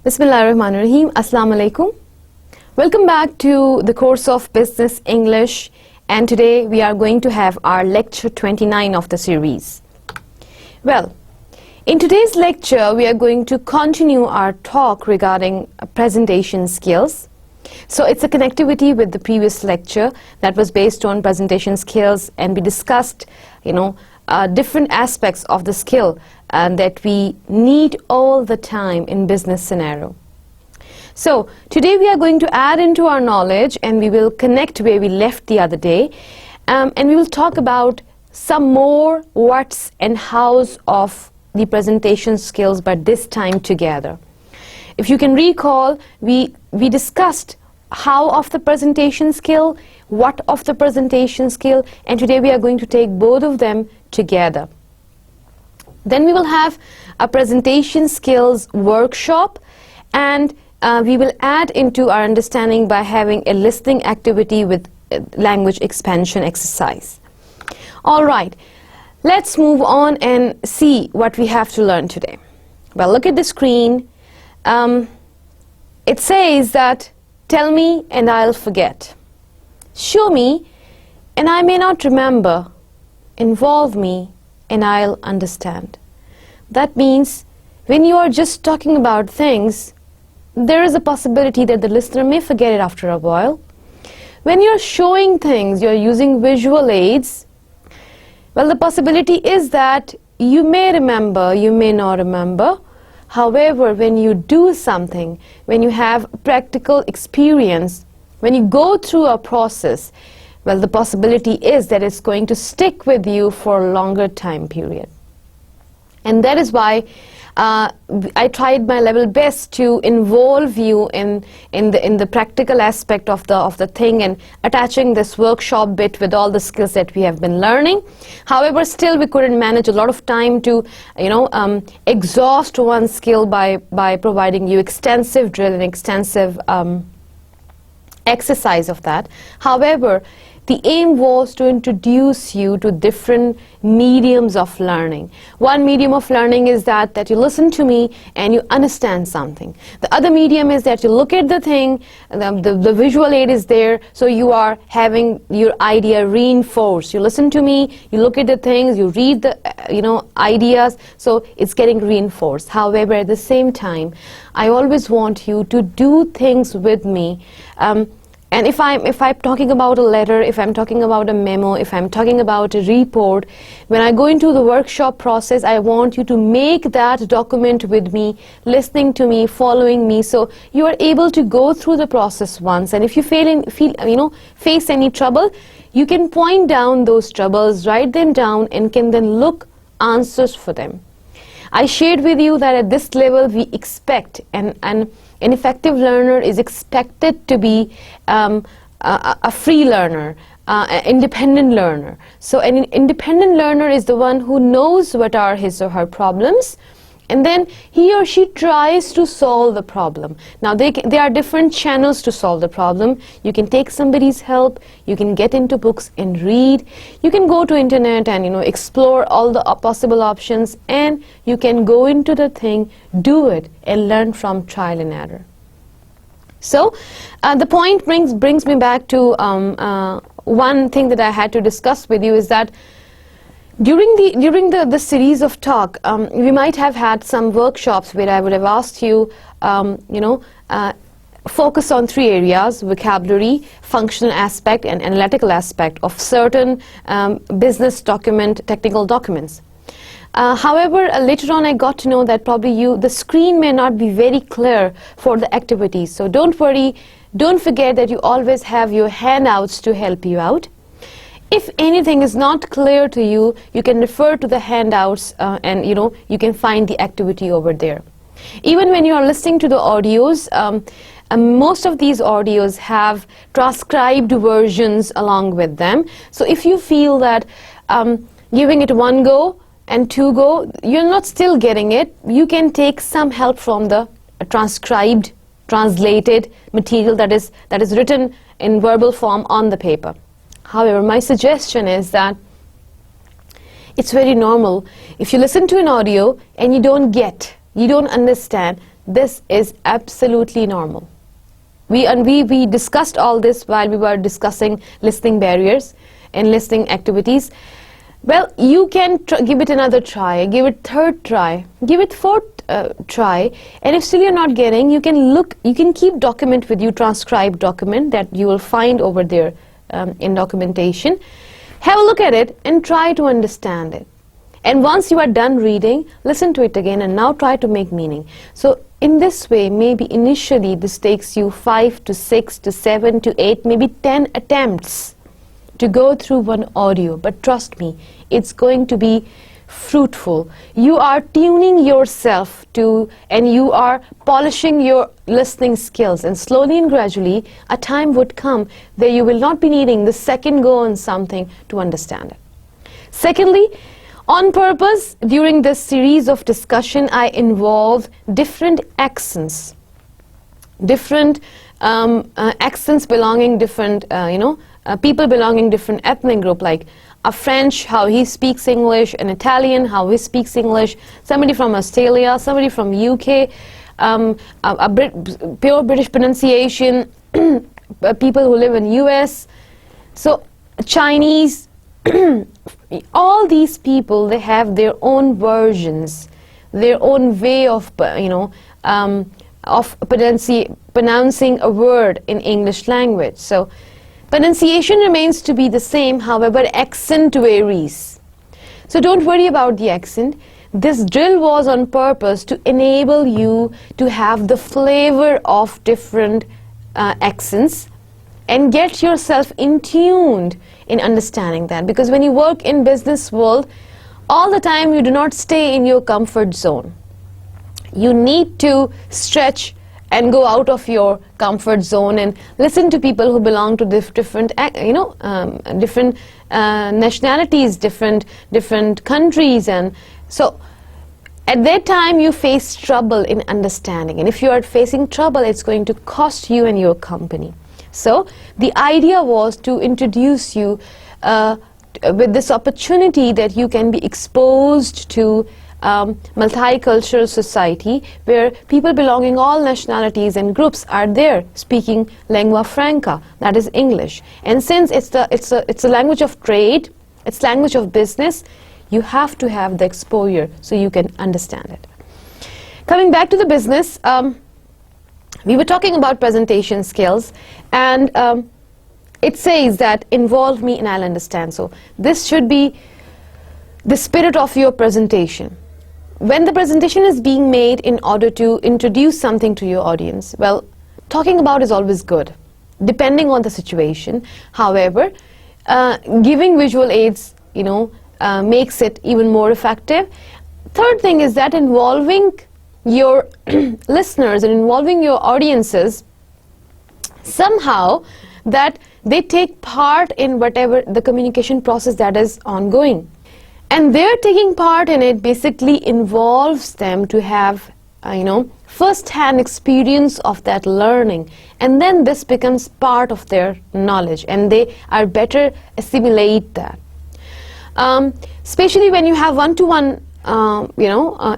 Bismillahirrahmanirrahim. Assalamu alaikum. Welcome back to the course of Business English, and today we are going to have our lecture 29 of the series. Well, in today's lecture we are going to continue our talk regarding presentation skills. So it's a connectivity with the previous lecture that was based on presentation skills, and we discussed, different aspects of the skill that we need all the time in business scenario. So today we are going to add into our knowledge, and we will connect where we left the other day, and we will talk about some more what's and how's of the presentation skills, but this time together. If you can recall, we discussed how of the presentation skill, what of the presentation skill, and today we are going to take both of them together. Then we will have a presentation skills workshop, and we will add into our understanding by having a listening activity with language expansion exercise. All right, let's move on and see what we have to learn today. Well, look at the screen. It says that, tell me and I'll forget. Show me and I may not remember. Involve me and I'll understand. That means when you are just talking about things, there is a possibility that the listener may forget it after a while. When you're showing things, you're using visual aids, well, the possibility is that you may remember, you may not remember. However, when you do something, when you have practical experience, when you go through a process, well, the possibility is that it's going to stick with you for a longer time period. And that is why I tried my level best to involve you in the practical aspect of the thing, and attaching this workshop bit with all the skills that we have been learning. However, still we couldn't manage a lot of time to exhaust one skill by providing you extensive drill and extensive exercise of that. However, the aim was to introduce you to different mediums of learning. One medium of learning is that you listen to me and you understand something. The other medium is that you look at the thing, the visual aid is there, so you are having your idea reinforced. You listen to me, you look at the things, you read the ideas, so it's getting reinforced. However, at the same time, I always want you to do things with me. And if I'm talking about a letter, if I'm talking about a memo, if I'm talking about a report, when I go into the workshop process, I want you to make that document with me, listening to me, following me, so you are able to go through the process once. And if you face any trouble, you can point down those troubles, write them down, and can then look answers for them. I shared with you that at this level we expect, and an effective learner is expected to be a free learner, an independent learner. So an independent learner is the one who knows what are his or her problems, and then he or she tries to solve the problem. Now there are different channels to solve the problem. You can take somebody's help, you can get into books and read, you can go to internet and explore all the possible options, and you can go into the thing, do it, and learn from trial and error. So the point brings me back to one thing that I had to discuss with you, is that during the series of talk, we might have had some workshops where I would have asked you, focus on three areas: vocabulary, functional aspect, and analytical aspect of certain business technical documents. However, later on I got to know that probably the screen may not be very clear for the activities. So don't worry, don't forget that you always have your handouts to help you out. If anything is not clear to you, you can refer to the handouts and you can find the activity over there. Even when you are listening to the audios, most of these audios have transcribed versions along with them. So if you feel that giving it one go and two go, you're not still getting it, you can take some help from the transcribed, translated material that is written in verbal form on the paper. However, my suggestion is that it's very normal if you listen to an audio and you don't understand, this is absolutely normal. We discussed all this while we were discussing listening barriers and listening activities. Well, you can give it another try, give it third try, give it fourth try, and if still you're not getting, you can keep document with you, transcribed document that you will find over there in documentation. Have a look at it and try to understand it. And once you are done reading, listen to it again and now try to make meaning. So in this way, maybe initially this takes you 5 to 6 to 7 to 8, maybe 10 attempts to go through one audio. But trust me, it's going to be fruitful. You are tuning yourself to, and you are polishing your listening skills, and slowly and gradually a time would come where you will not be needing the second go on something to understand it. Secondly, on purpose, during this series of discussion, I involved different accents, different accents belonging different, people belonging different ethnic group, like a French, how he speaks English, an Italian, how he speaks English, somebody from Australia, somebody from UK, pure British pronunciation, people who live in US, so Chinese, all these people, they have their own versions, their own way of, pronouncing a word in English language. So pronunciation remains to be the same, however, accent varies. So don't worry about the accent. This drill was on purpose to enable you to have the flavor of different accents and get yourself in tuned in understanding that. Because when you work in business world, all the time you do not stay in your comfort zone. You need to stretch and go out of your comfort zone and listen to people who belong to different nationalities, different countries, and so at that time you face trouble in understanding, and if you are facing trouble, it's going to cost you and your company. So the idea was to introduce you with this opportunity that you can be exposed to multicultural society where people belonging all nationalities and groups are there speaking lingua franca, that is English. And since it's a language of trade, it's language of business, you have to have the exposure so you can understand it. Coming back to the business, we were talking about presentation skills, and it says that involve me and I'll understand. So this should be the spirit of your presentation. When the presentation is being made in order to introduce something to your audience, well, talking about is always good, depending on the situation. However, giving visual aids, makes it even more effective. Third thing is that involving your listeners and involving your audiences somehow, that they take part in whatever the communication process that is ongoing. And their taking part in it basically involves them to have, first-hand experience of that learning. And then this becomes part of their knowledge, and they are better assimilate that. Especially when you have one-to-one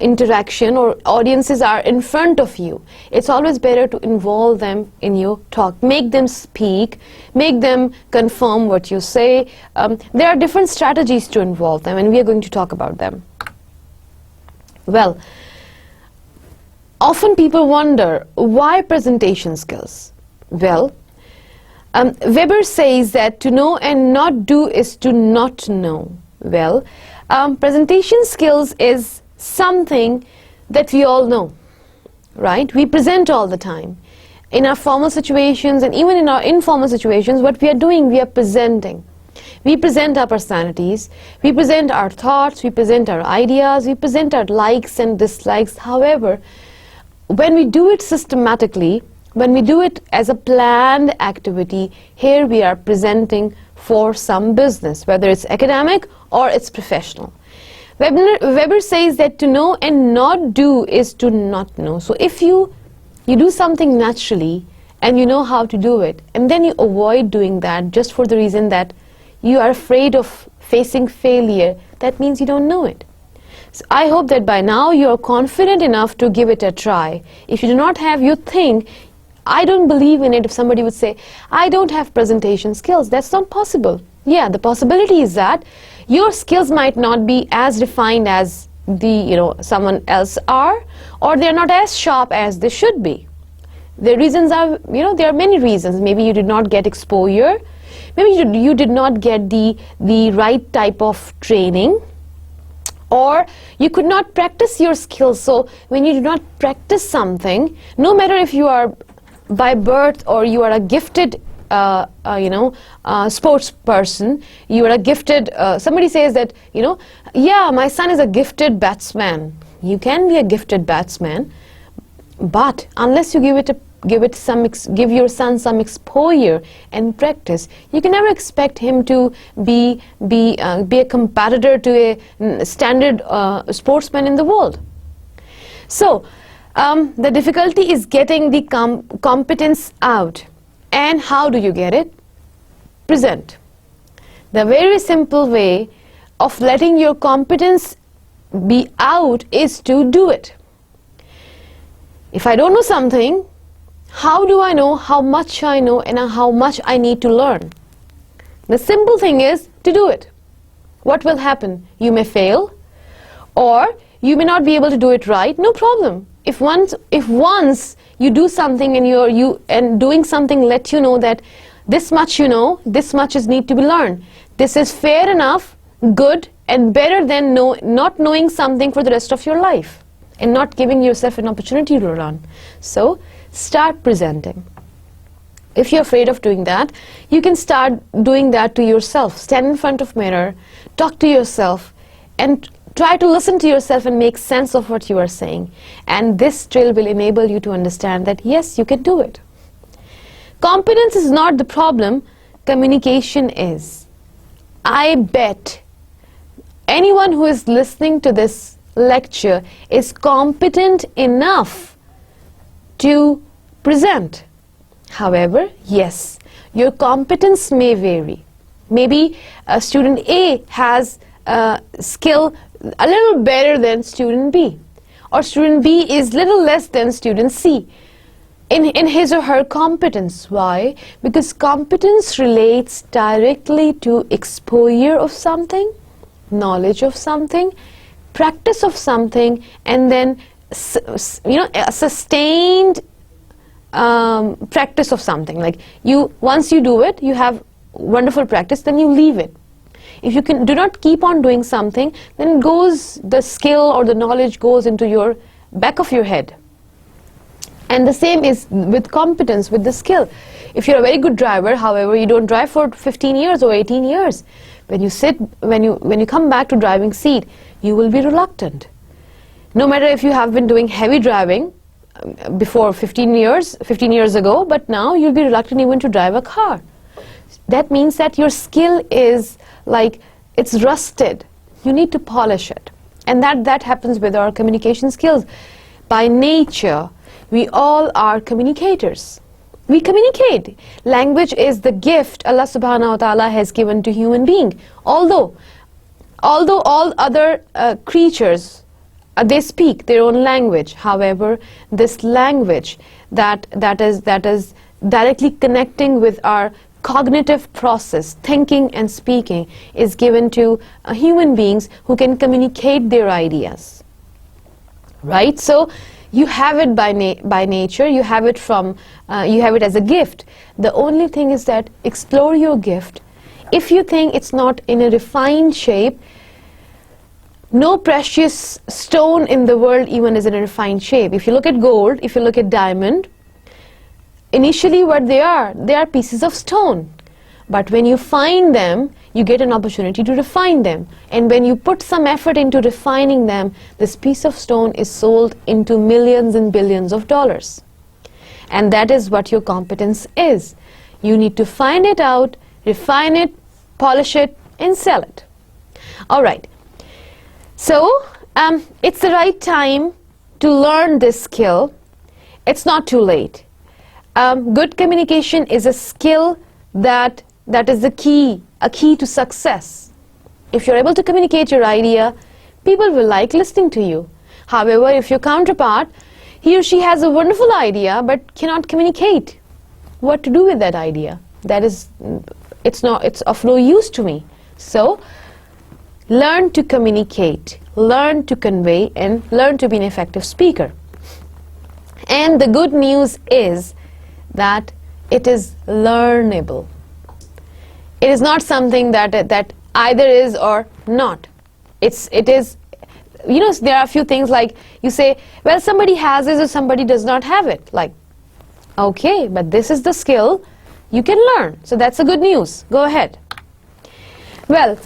interaction or audiences are in front of you, it's always better to involve them in your talk, make them speak, make them confirm what you say. There are different strategies to involve them, and we are going to talk about them. Well, often people wonder, why presentation skills? Well, Weber says that to know and not do is to not know. Well, presentation skills is something that we all know, right? We present all the time. In our formal situations and even in our informal situations, what we are doing, we are presenting. We present our personalities, we present our thoughts, we present our ideas, we present our likes and dislikes. However, when we do it systematically, when we do it as a planned activity, here we are presenting for some business, whether it's academic or it's professional. Weber says that to know and not do is to not know. So if you do something naturally and you know how to do it, and then you avoid doing that just for the reason that you are afraid of facing failure, that means you don't know it. So I hope that by now you are confident enough to give it a try. If you do not have, you think, I don't believe in it. If somebody would say, I don't have presentation skills, that's not possible. Yeah, the possibility is that your skills might not be as refined as someone else are, or they're not as sharp as they should be. The reasons are, there are many reasons. Maybe you did not get exposure. Maybe you did not get the right type of training, or you could not practice your skills. So when you do not practice something, no matter if you are by birth or you are a gifted sports person, you are a gifted, somebody says that, yeah, my son is a gifted batsman. You can be a gifted batsman, but unless you give your son some exposure and practice, you can never expect him to be a competitor to a standard sportsman in the world. So the difficulty is getting the competence out. And how do you get it? Present. The very simple way of letting your competence be out is to do it. If I don't know something, how do I know how much I know and how much I need to learn? The simple thing is to do it. What will happen? You may fail, or you may not be able to do it right. No problem. If once you do something and doing something let you know that this much you know, this much is need to be learned. This is fair enough, good, and better than not knowing something for the rest of your life and not giving yourself an opportunity to learn. So start presenting. If you're afraid of doing that, you can start doing that to yourself. Stand in front of mirror, talk to yourself, and try to listen to yourself and make sense of what you are saying. And this drill will enable you to understand that yes, you can do it. Competence is not the problem, communication is. I bet anyone who is listening to this lecture is competent enough to present. However, yes, your competence may vary. Maybe student A has skill a little better than student B, or student B is little less than student C in his or her competence. Why? Because competence relates directly to exposure of something, knowledge of something, practice of something, and then a sustained practice of something. Like once you do it, you have wonderful practice, then you leave it. If you do not keep on doing something, then the skill or the knowledge goes into your back of your head. And the same is with competence, with the skill. If you're a very good driver, however, you don't drive for 15 years or 18 years, when you come back to driving seat, you will be reluctant. No matter if you have been doing heavy driving before 15 years ago, but now you'll be reluctant even to drive a car. That means that your skill is like it's rusted. You need to polish it. And that happens with our communication skills. By nature, we all are communicators. We communicate. Language is the gift Allah subhanahu wa ta'ala has given to human being. Although all other creatures, they speak their own language. However, this language that is directly connecting with our cognitive process, thinking and speaking, is given to human beings who can communicate their ideas. Right? So you have it by nature. You have it as a gift. The only thing is that explore your gift. If you think it's not in a refined shape, no precious stone in the world even is in a refined shape. If you look at gold, if you look at diamond, initially what they are pieces of stone. But when you find them, you get an opportunity to refine them. And when you put some effort into refining them, this piece of stone is sold into millions and billions of dollars. And that is what your competence is. You need to find it out, refine it, polish it, and sell it. All right. So it's the right time to learn this skill. It's not too late. Good communication is a skill that is a key to success. If you're able to communicate your idea, people will like listening to you. However, if your counterpart, he or she has a wonderful idea but cannot communicate what to do with that idea, it's of no use to me. So learn to communicate, learn to convey, and learn to be an effective speaker. And the good news is that it is learnable. It is not something that either is or not. It is, you know, there are a few things like you say, well, somebody has this or somebody does not have it. Like, okay, but this is the skill you can learn. So that's the good news. Go ahead. Well,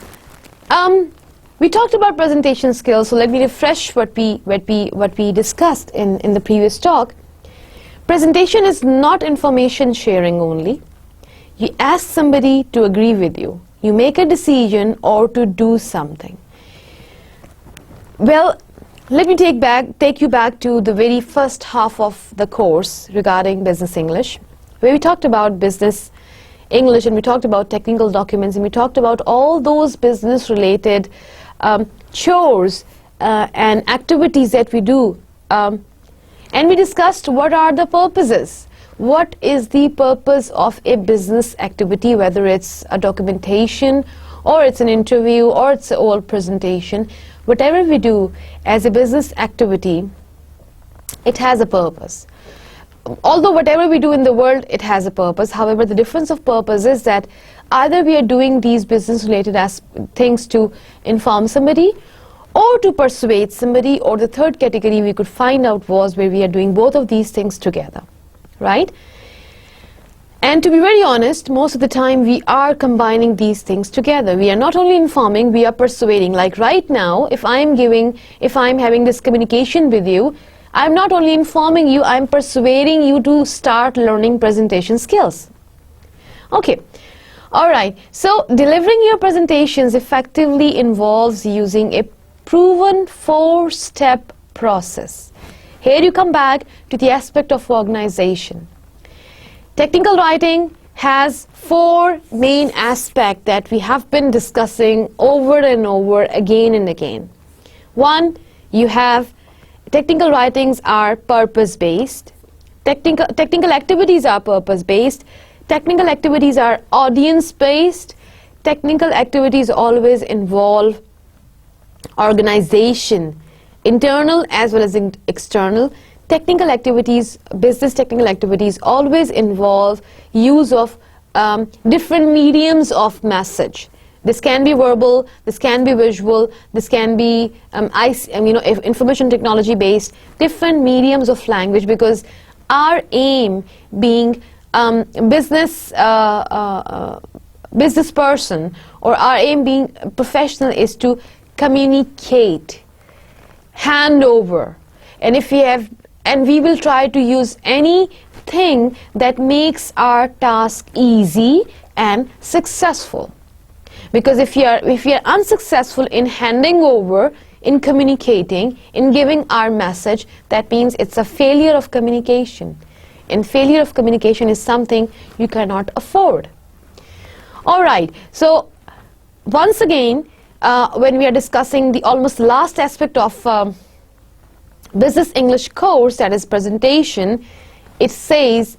we talked about presentation skills, so let me refresh what we discussed in the previous talk. Presentation is not information sharing only. You ask somebody to agree with you. You make a decision or to do something. Well, let me take you back to the very first half of the course regarding business English, where we talked about business English and we talked about technical documents and we talked about all those business related chores and activities that we do, and we discussed what are the purposes. What is the purpose of a business activity, whether it's a documentation or it's an interview or it's an oral presentation. Whatever we do as a business activity, it has a purpose. Although whatever we do in the world, it has a purpose. However, the difference of purpose is that either we are doing these business related things to inform somebody or to persuade somebody, or the third category we could find out was where we are doing both of these things together, right? And to be very honest, most of the time we are combining these things together. We are not only informing, we are persuading. Like right now, if I'm having this communication with you, I'm not only informing you, I'm persuading you to start learning presentation skills. Okay, all right. So delivering your presentations effectively involves using a proven 4-step process. Here you come back to the aspect of organization. Technical writing has 4 main aspects that we have been discussing over and over again and again. 1, you have technical writings are purpose-based. Technical activities are purpose-based. Technical activities are audience-based. Technical activities always involve organization, internal as well as external. Technical activities, business technical activities always involve use of different mediums of message. This can be verbal, this can be visual, this can be information technology based, different mediums of language, because our aim being business person, or our aim being professional, is to communicate, hand over, and we will try to use anything that makes our task easy and successful. Because if you are unsuccessful in handing over, in communicating, in giving our message, that means it's a failure of communication. And failure of communication is something you cannot afford. All right, so once again, when we are discussing the almost last aspect of business English course, that is presentation, it says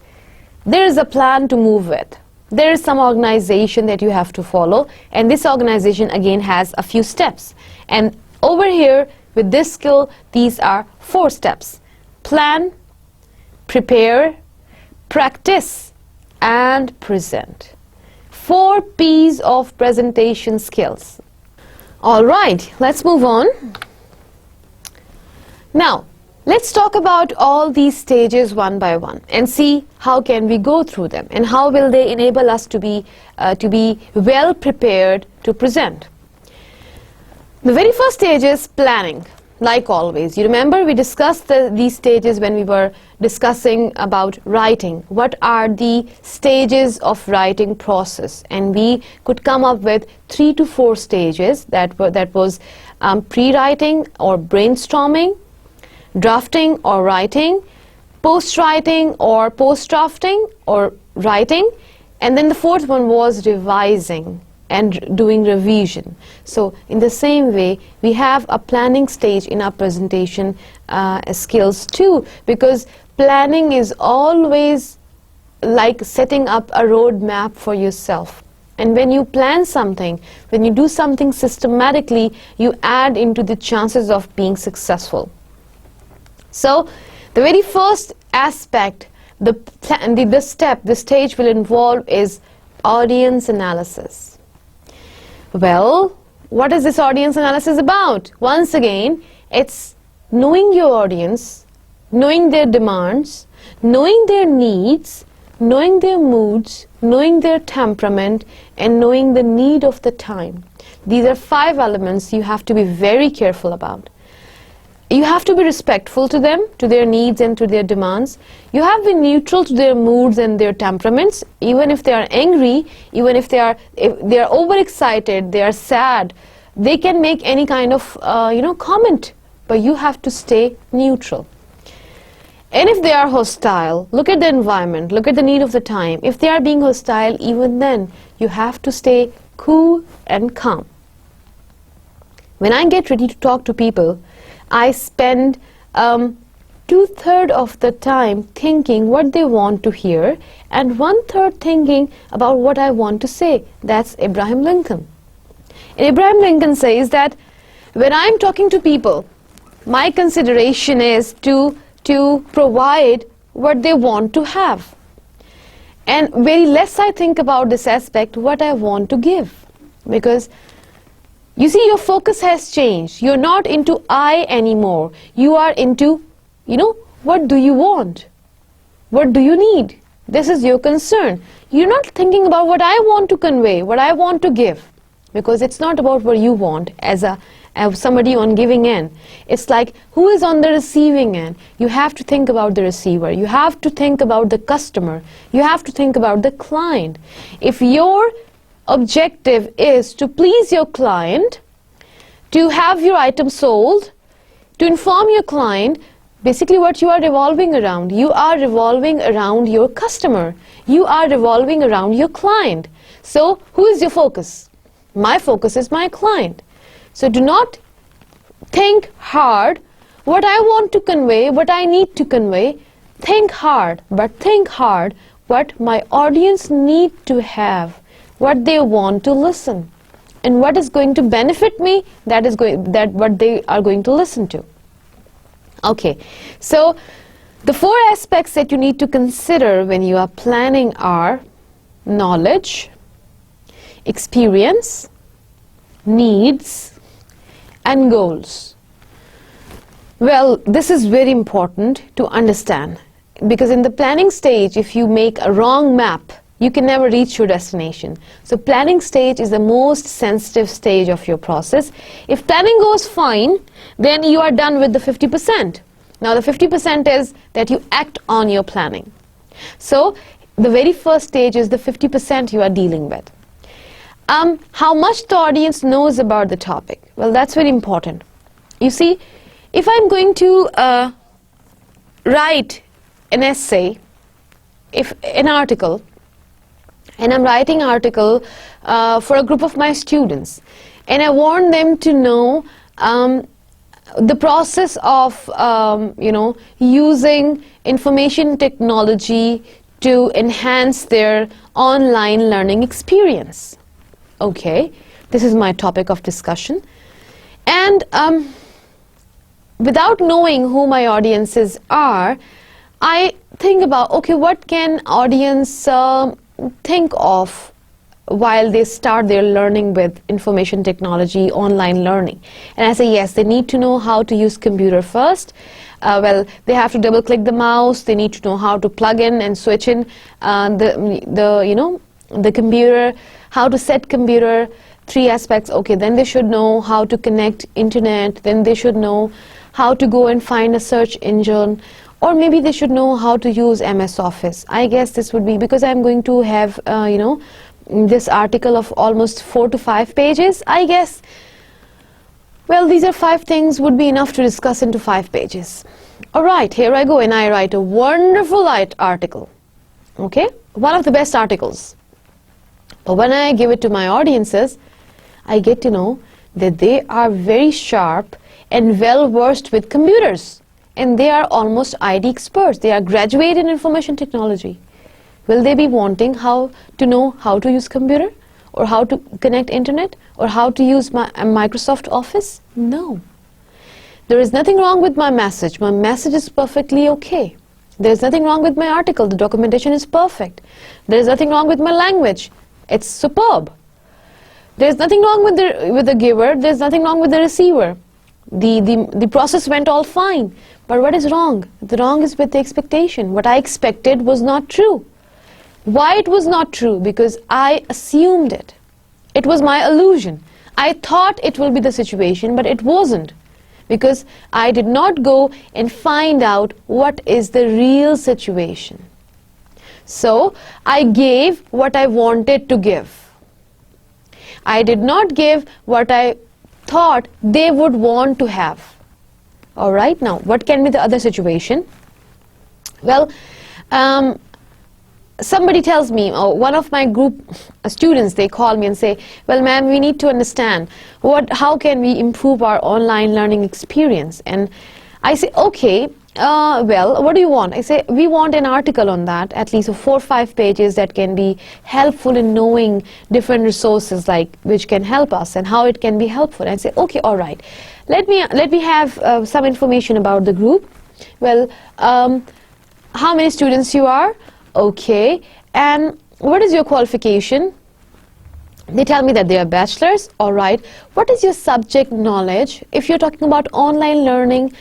there is a plan to move with. There is some organization that you have to follow, and this organization again has a few steps. And over here with this skill, these are 4 steps: plan, prepare, practice, and present. 4 P's of presentation skills. All right, let's move on. Now, let's talk about all these stages one by one and see how can we go through them and how will they enable us to be well prepared to present. The very first stage is planning. Like always, you remember we discussed these stages when we were discussing about writing. What are the stages of writing process? And we could come up with 3 to 4 stages. That was pre-writing or brainstorming, drafting or writing, post-writing or post-drafting or writing, and then the 4th one was revising. and doing revision. So in the same way, we have a planning stage in our presentation skills too, because planning is always like setting up a roadmap for yourself. And when you plan something, when you do something systematically, you add into the chances of being successful. So the very first aspect, the stage will involve is audience analysis. Well, what is this audience analysis about? Once again, it's knowing your audience, knowing their demands, knowing their needs, knowing their moods, knowing their temperament, and knowing the need of the time. These are 5 elements you have to be very careful about. You have to be respectful to them, to their needs and to their demands. You have to be neutral to their moods and their temperaments. Even if they are angry, even if they are overexcited, they are sad, they can make any kind of comment, but you have to stay neutral. And if they are hostile, look at the environment, look at the need of the time. If they are being hostile, even then, you have to stay cool and calm. When I get ready to talk to people, I spend 2/3 of the time thinking what they want to hear and 1/3 thinking about what I want to say. That's Abraham Lincoln. And Abraham Lincoln says that when I'm talking to people, my consideration is to provide what they want to have. And very less I think about this aspect, what I want to give. Because you see, your focus has changed. You're not into I anymore. You are into, what do you want? What do you need? This is your concern. You're not thinking about what I want to convey, what I want to give. Because it's not about what you want as somebody on giving end. It's like, who is on the receiving end? You have to think about the receiver. You have to think about the customer. You have to think about the client. If your objective is to please your client, to have your item sold, to inform your client, basically what you are revolving around. You are revolving around your customer. You are revolving around your client. So who is your focus? My focus is my client. So do not think hard what I want to convey, what I need to convey. Think hard, but think hard what my audience need to have, what they want to listen, and what is going to benefit me, what they are going to listen to. Okay, so the 4 aspects that you need to consider when you are planning are knowledge, experience, needs, and goals. Well, this is very important to understand, because in the planning stage, if you make a wrong map, you can never reach your destination. So planning stage is the most sensitive stage of your process. If planning goes fine, then you are done with the 50%. Now the 50% is that you act on your planning. So the very first stage is the 50% you are dealing with. How much the audience knows about the topic? Well, that's very important. You see, if I'm going to write an essay, an article, and I'm writing an article for a group of my students, and I want them to know the process of using information technology to enhance their online learning experience. Okay, this is my topic of discussion, and without knowing who my audiences are, I think about, okay, what can audience think of while they start their learning with information technology, online learning. And I say, yes, they need to know how to use computer first. Well, they have to double click the mouse, they need to know how to plug in and switch in the computer, how to set computer, 3 aspects. Okay, then they should know how to connect internet, then they should know how to go and find a search engine, or maybe they should know how to use MS Office. I guess this would be, because I'm going to have this article of almost 4 to 5 pages, I guess. Well, these are 5 things would be enough to discuss into 5 pages. Alright, here I go, and I write a wonderful article. Okay, one of the best articles. But when I give it to my audiences, I get to know that they are very sharp and well versed with computers, and they are almost IT experts. They are graduate in information technology. Will they be wanting to know how to use computer, or how to connect internet, or how to use Microsoft Office? No. There is nothing wrong with my message. My message is perfectly okay. There is nothing wrong with my article. The documentation is perfect. There is nothing wrong with my language. It's superb. There is nothing wrong with the giver. There is nothing wrong with the receiver. The process went all fine. But what is wrong? The wrong is with the expectation. What I expected was not true. Why it was not true? Because I assumed it. It was my illusion. I thought it will be the situation, but it wasn't. Because I did not go and find out what is the real situation. So I gave what I wanted to give. I did not give what I thought they would want to have. All right, now what can be the other situation? Well, somebody tells me, or one of my group students, they call me and say, well, ma'am, we need to understand how can we improve our online learning experience? And I say, okay, well, what do you want? I say, we want an article on that, at least 4 or 5 pages that can be helpful in knowing different resources like which can help us and how it can be helpful. And I say, okay, all right, let me have some information about the group. Well, how many students you are? Okay, and what is your qualification? They tell me that they are bachelors. All right, what is your subject knowledge? If you're talking about online learning,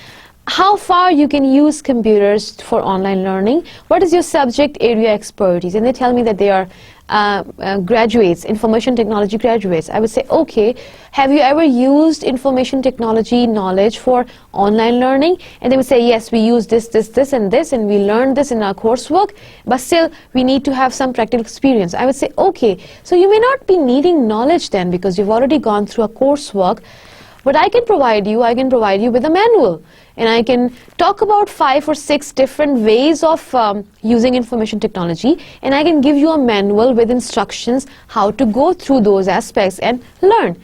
how far you can use computers for online learning? What is your subject area expertise? And they tell me that they are graduates, information technology graduates. I would say, okay, have you ever used information technology knowledge for online learning? And they would say, yes, we use this, and this, and we learned this in our coursework, but still we need to have some practical experience. I would say, okay, so you may not be needing knowledge then because you've already gone through a coursework. What I can provide you with a manual, and I can talk about 5 or 6 different ways of using information technology, and I can give you a manual with instructions how to go through those aspects and learn.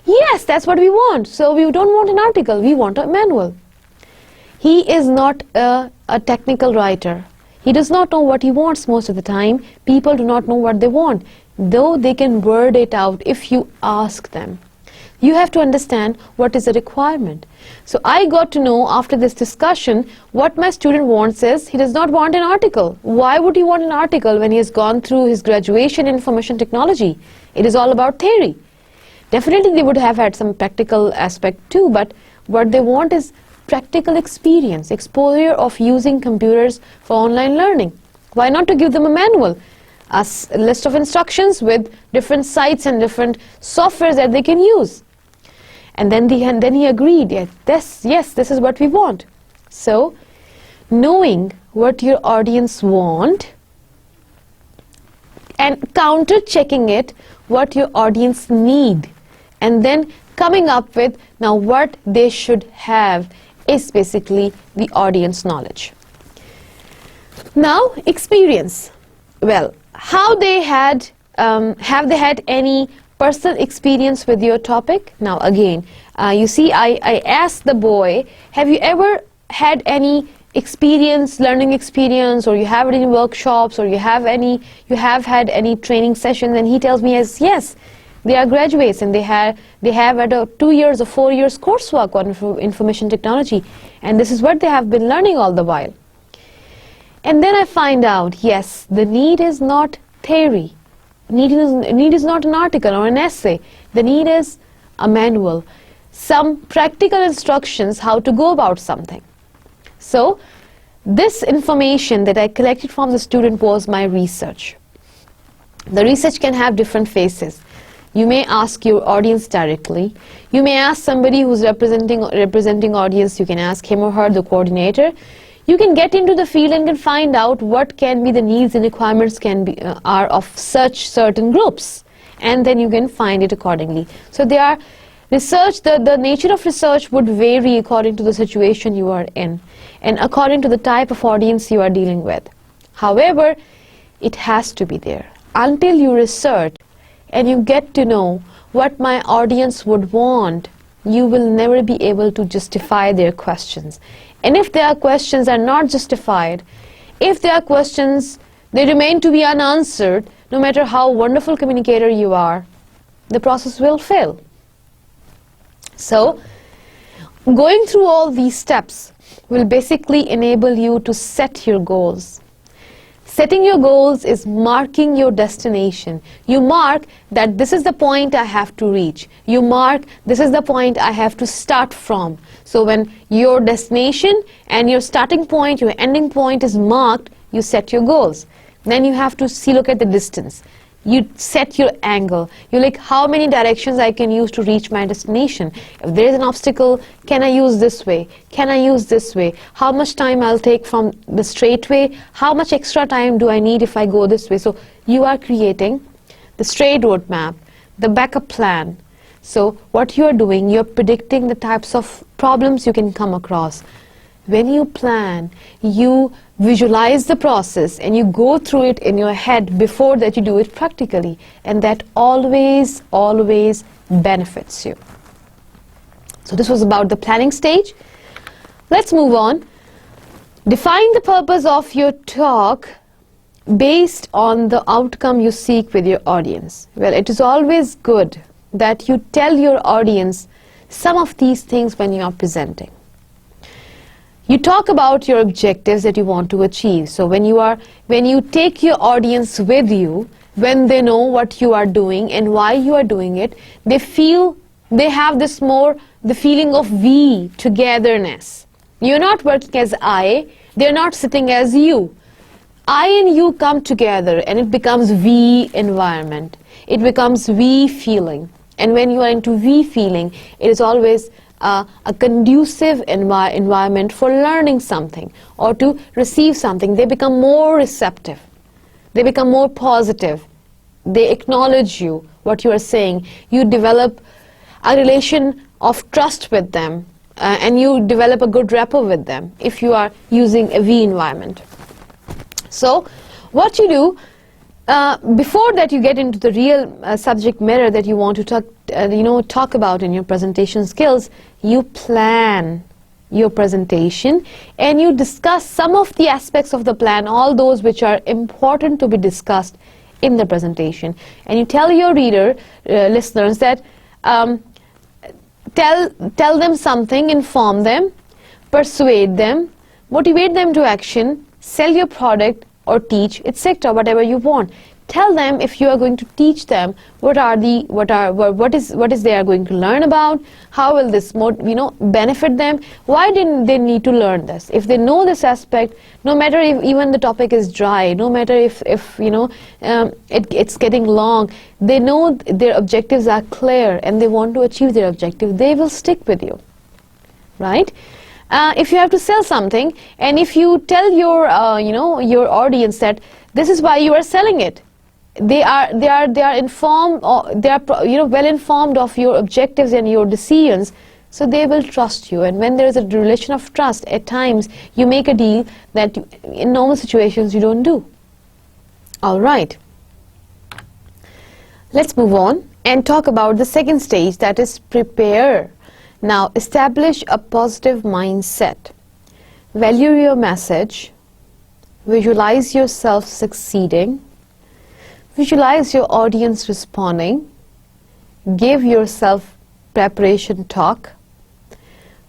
Yes, that's what we want. So we don't want an article, we want a manual. He is not a technical writer. He does not know what he wants most of the time. People do not know what they want, though they can word it out if you ask them. You have to understand what is the requirement. So I got to know after this discussion what my student wants is, he does not want an article. Why would he want an article when he has gone through his graduation in information technology? It is all about theory. Definitely they would have had some practical aspect too, but what they want is practical experience, exposure of using computers for online learning. Why not to give them a manual? A list of instructions with different sites and different softwares that they can use. And then he agreed, yes, this is what we want. So, knowing what your audience want and counter-checking it, what your audience need, and then coming up with now what they should have is basically the audience knowledge. Now, experience. Well, have they had any personal experience with your topic? Now again, you see, I asked the boy, have you ever had any experience, learning experience, or you have any workshops, or you have had any training sessions? And he tells me, yes, they are graduates and they have had a 2 years or 4 years coursework on information technology, and this is what they have been learning all the while. And then I find out, yes, the need is not theory. Need is not an article or an essay. The need is a manual, some practical instructions how to go about something. So this information that I collected from the student was my research. The research can have different phases. You may ask your audience directly. You may ask somebody who's representing audience. You can ask him or her, the coordinator. You can get into the field and can find out what can be the needs and requirements are of such certain groups, and then you can find it accordingly. So they are research. The nature of research would vary according to the situation you are in and according to the type of audience you are dealing with. However, it has to be there. Until you research, and you get to know what my audience would want, you will never be able to justify their questions. And if their questions are not justified, if their questions, they remain to be unanswered, no matter how wonderful communicator you are, the process will fail. So, going through all these steps will basically enable you to set your goals. Setting your goals is marking your destination. You mark that this is the point I have to reach. You mark this is the point I have to start from. So when your destination and your starting point, your ending point is marked, you set your goals. Then you have to look at the distance. You set your angle. You like how many directions I can use to reach my destination. If there is an obstacle, can I use this way? Can I use this way? How much time I'll take from the straight way? How much extra time do I need if I go this way? So you are creating the straight road map, the backup plan. So what you are doing, you're predicting the types of problems you can come across. When you plan, you visualize the process and you go through it in your head before that you do it practically, and that always benefits you. So this was about the planning stage. Let's move on. Define the purpose of your talk based on the outcome you seek with your audience. Well, it is always good that you tell your audience some of these things when you are presenting. You talk about your objectives that you want to achieve. So when you take your audience with you, when they know what you are doing and why you are doing it, they have the feeling of we, togetherness. You're not working as I, they're not sitting as you. I and you come together and it becomes we environment. It becomes we feeling. And when you are into we feeling, it is always a conducive environment for learning something or to receive something. They become more receptive. They become more positive. They acknowledge you, what you are saying. You develop a relation of trust with them and you develop a good rapport with them if you are using a we environment. So what you do, before that you get into the real subject matter that you want to talk about in your presentation skills, you plan your presentation and you discuss some of the aspects of the plan, all those which are important to be discussed in the presentation. And you tell your listeners that tell them something, inform them, persuade them, motivate them to action, sell your product or teach, etc., whatever you want. Tell them if you are going to teach them what is they are going to learn about, how will this benefit them, why didn't they need to learn this. If they know this aspect, no matter if even the topic is dry, no matter if it's getting long, they know their objectives are clear and they want to achieve their objective, they will stick with you, right? If you have to sell something and if you tell your audience that this is why you are selling it, they are informed, or they are well informed of your objectives and your decisions, so they will trust you. And when there is a relation of trust, at times you make a deal that in normal situations you don't do. All right, let's move on and talk about the second stage, that is prepare. Now establish a positive mindset, value your message, visualize yourself succeeding, visualize your audience responding, give yourself preparation talk,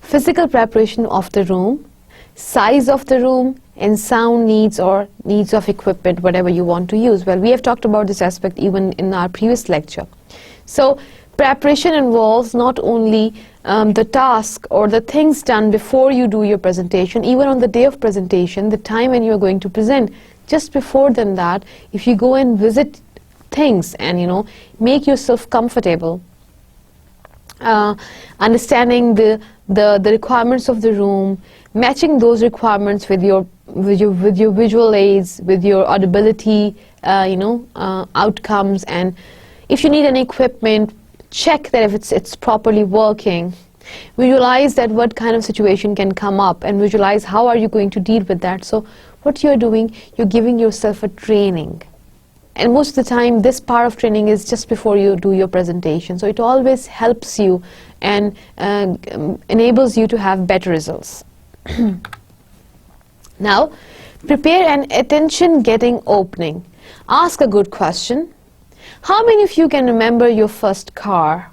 physical preparation of the room, size of the room, and sound needs or needs of equipment, whatever you want to use. Well, we have talked about this aspect even in our previous lecture. So preparation involves not only the task or the things done before you do your presentation, even on the day of presentation, the time when you are going to present. Just before than that, if you go and visit things and make yourself comfortable, understanding the requirements of the room, matching those requirements with your visual aids, with your audibility outcomes, and if you need any equipment, check that if it's properly working. Visualize that what kind of situation can come up and visualize how are you going to deal with that. So what you're doing, you're giving yourself a training. and most of the time this part of training is just before you do your presentation, so it always helps you and enables you to have better results. Now, prepare an attention-getting opening. Ask a good question. How many of you can remember your first car?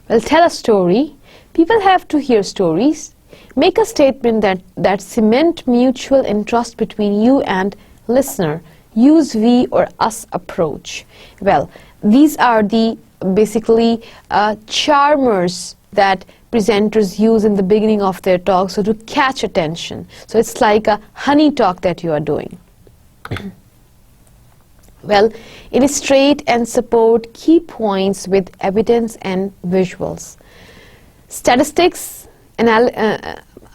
Well, tell a story. People have to hear stories. Make a statement that cement mutual interest between you and listener. Use we or us approach. Well, these are the basically charmers that presenters use in the beginning of their talk, so to catch attention. So it's like a honey talk that you are doing. Well, illustrate and support key points with evidence and visuals. Statistics,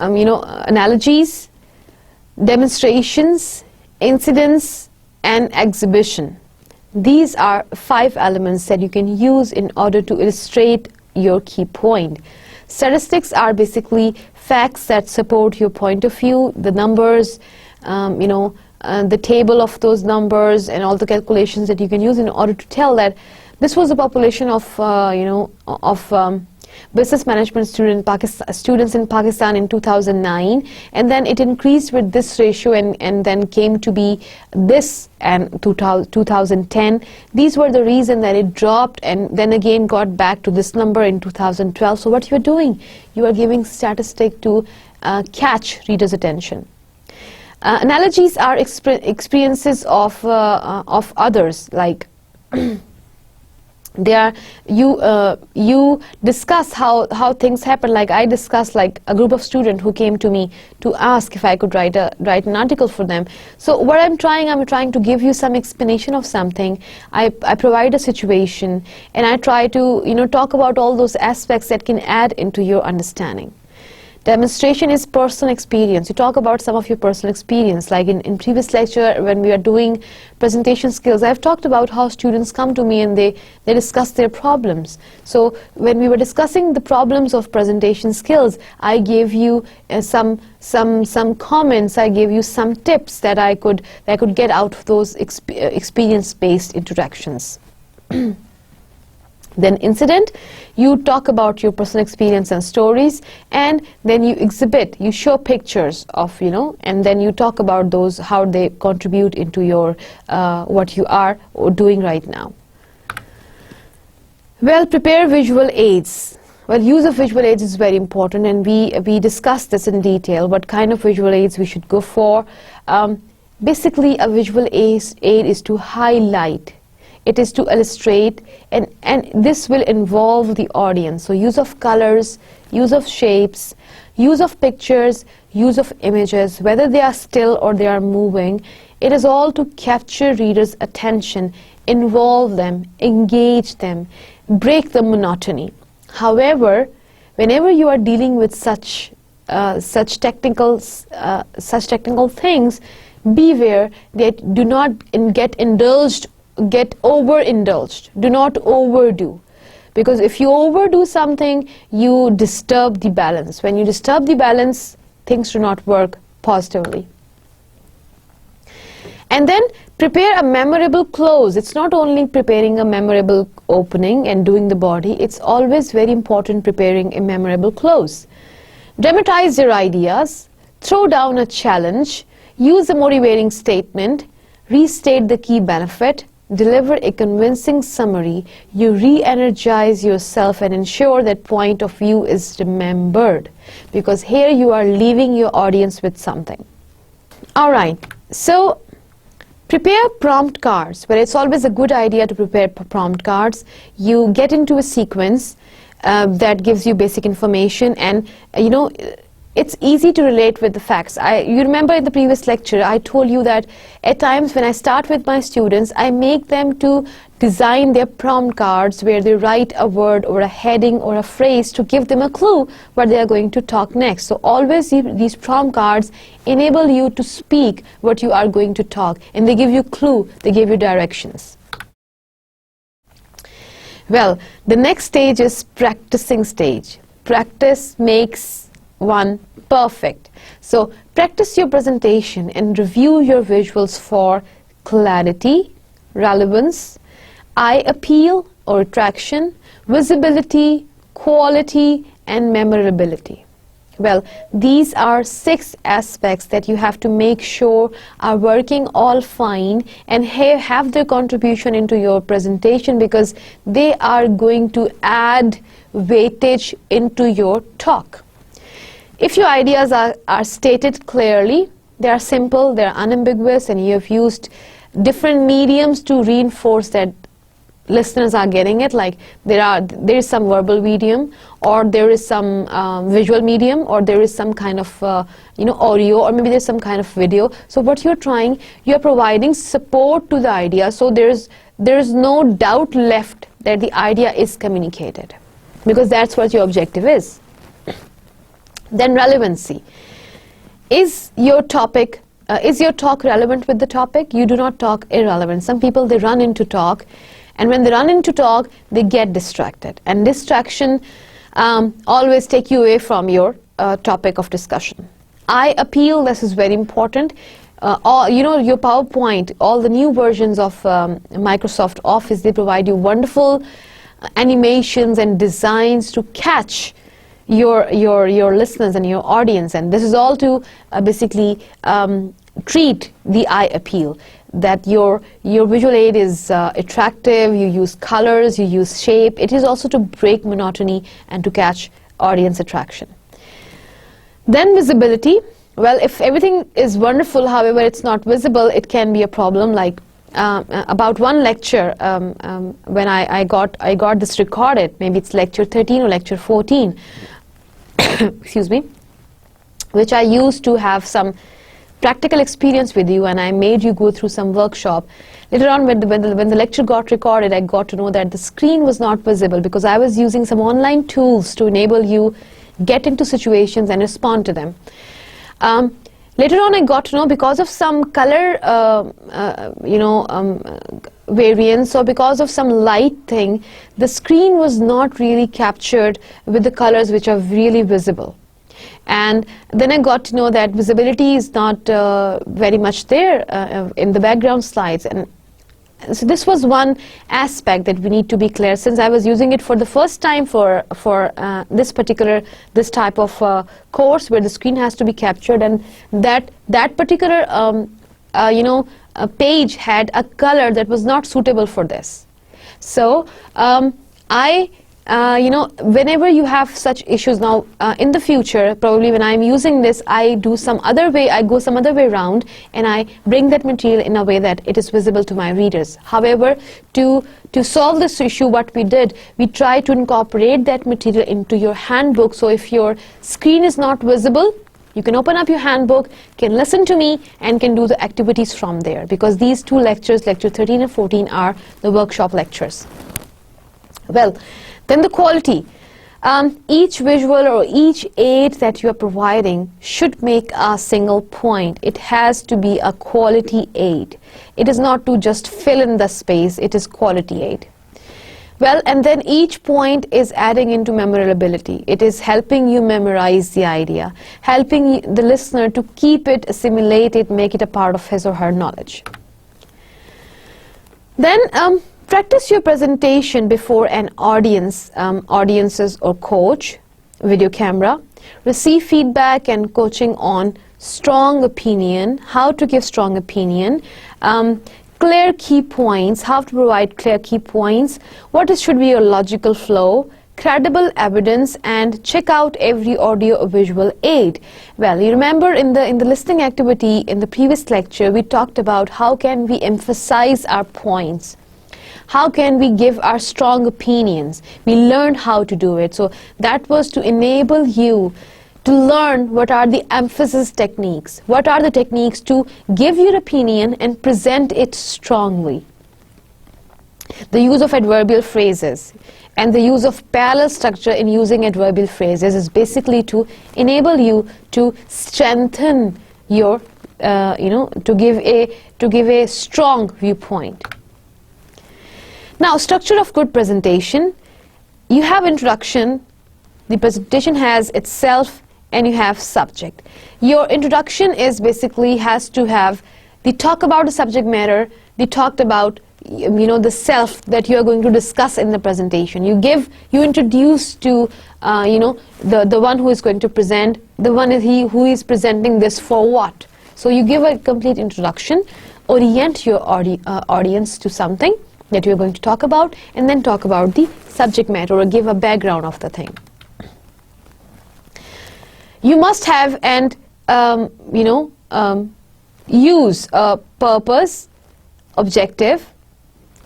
analogies, demonstrations, incidents, and exhibition. These are 5 elements that you can use in order to illustrate your key point. Statistics are basically facts that support your point of view, the numbers, the table of those numbers and all the calculations that you can use in order to tell that this was the population of business management students in Pakistan in 2009, and then it increased with this ratio and then came to be this and 2010. These were the reason that it dropped and then again got back to this number in 2012. So what you are doing, you are giving statistic to catch readers' attention. Analogies are experiences of others, like you discuss how things happen. Like I discussed like a group of students who came to me to ask if I could write an article for them. So what I'm trying to give you some explanation of something. I provide a situation and I try to talk about all those aspects that can add into your understanding. Demonstration is personal experience. You talk about some of your personal experience. Like in previous lecture, when we are doing presentation skills, I've talked about how students come to me and they discuss their problems. So when we were discussing the problems of presentation skills, I gave you some comments. I gave you some tips that I could get out of those experience-based interactions. Then incident, you talk about your personal experience and stories, and then you exhibit, you show pictures of, and then you talk about those, how they contribute into your, what you are doing right now. Well, prepare visual aids. Well, use of visual aids is very important, and we discussed this in detail, what kind of visual aids we should go for. Basically, a visual aid is to highlight. It is to illustrate, and this will involve the audience. So use of colors, use of shapes, use of pictures, use of images, whether they are still or they are moving. It is all to capture readers' attention, involve them, engage them, break the monotony. However, whenever you are dealing with such technical things, beware that do not get overindulged. Do not overdo, because if you overdo something, you disturb the balance. When you disturb the balance, things do not work positively. And then prepare a memorable close. It's not only preparing a memorable opening and doing the body, it's always very important preparing a memorable close. Dramatize your ideas, throw down a challenge, use a motivating statement, restate the key benefit, deliver a convincing summary. You re-energize yourself and ensure that point of view is remembered, because here you are leaving your audience with something. Alright, so prepare prompt cards. Well, it's always a good idea to prepare prompt cards. You get into a sequence that gives you basic information, and it's easy to relate with the facts. You remember in the previous lecture, I told you that at times when I start with my students, I make them to design their prompt cards where they write a word or a heading or a phrase to give them a clue what they are going to talk next. So always these prompt cards enable you to speak what you are going to talk, and they give you clue, they give you directions. Well, the next stage is practicing stage. Practice makes one perfect. So practice your presentation and review your visuals for clarity, relevance, eye appeal or attraction, visibility, quality, and memorability. Well, these are 6 aspects that you have to make sure are working all fine and have their contribution into your presentation, because they are going to add weightage into your talk. If your ideas are stated clearly, they are simple, they are unambiguous, and you have used different mediums to reinforce that listeners are getting it, like there is some verbal medium, or there is some visual medium, or there is some kind of audio, or maybe there's some kind of video. So what you're providing support to the idea, so there is no doubt left that the idea is communicated, because that's what your objective is. Then relevancy. Is your talk relevant with the topic? You do not talk irrelevant. Some people, they run into talk, and when they run into talk, they get distracted. And distraction always take you away from your topic of discussion. Eye appeal, this is very important. Your PowerPoint, all the new versions of Microsoft Office, they provide you wonderful animations and designs to catch your listeners and your audience. And this is all to basically treat the eye appeal, that your visual aid is attractive, you use colors, you use shape. It is also to break monotony and to catch audience attraction. Then visibility. Well, if everything is wonderful, however it's not visible, it can be a problem. Like about one lecture, when I got this recorded, maybe it's lecture 13 or lecture 14, excuse me, which I used to have some practical experience with you, and I made you go through some workshop. Later on, when the lecture got recorded, I got to know that the screen was not visible, because I was using some online tools to enable you get into situations and respond to them. Later on, I got to know, because of some color variance, or because of some light thing, the screen was not really captured with the colors which are really visible. And then I got to know that visibility is not very much there in the background slides. And so this was one aspect that we need to be clear, since I was using it for the first time for this type of course where the screen has to be captured, and that particular page had a color that was not suitable for this. So whenever you have such issues now, in the future, probably when I'm using this, I go some other way around, and I bring that material in a way that it is visible to my readers. However, to solve this issue, what we did, we tried to incorporate that material into your handbook. So if your screen is not visible, you can open up your handbook, can listen to me, and can do the activities from there, because these 2 lectures, lecture 13 and 14, are the workshop lectures. Well, then the quality. Each visual or each aid that you are providing should make a single point. It has to be a quality aid. It is not to just fill in the space, it is quality aid. Well, and then each point is adding into memorability. It is helping you memorize the idea, helping the listener to keep it, assimilate it, make it a part of his or her knowledge. Then practice your presentation before an audiences or coach, video camera. Receive feedback and coaching on strong opinion, how to give strong opinion, clear key points, how to provide clear key points, should be your logical flow, credible evidence, and check out every audio or visual aid. Well, you remember in the listening activity in the previous lecture, we talked about how can we emphasize our points. How can we give our strong opinions? We learned how to do it. So that was to enable you to learn what are the emphasis techniques. What are the techniques to give your opinion and present it strongly? The use of adverbial phrases and the use of parallel structure in using adverbial phrases is basically to enable you to strengthen your, to give a strong viewpoint. Now, structure of good presentation. You have introduction, the presentation has itself, and you have subject. Your introduction is basically has to have the talk about the subject matter, the talked about the self that you are going to discuss in the presentation. You introduce to the one who is going to present, the one is he who is presenting this for what. So you give a complete introduction, orient your audience to something that you're going to talk about, and then talk about the subject matter or give a background of the thing. You must have and use a purpose, objective,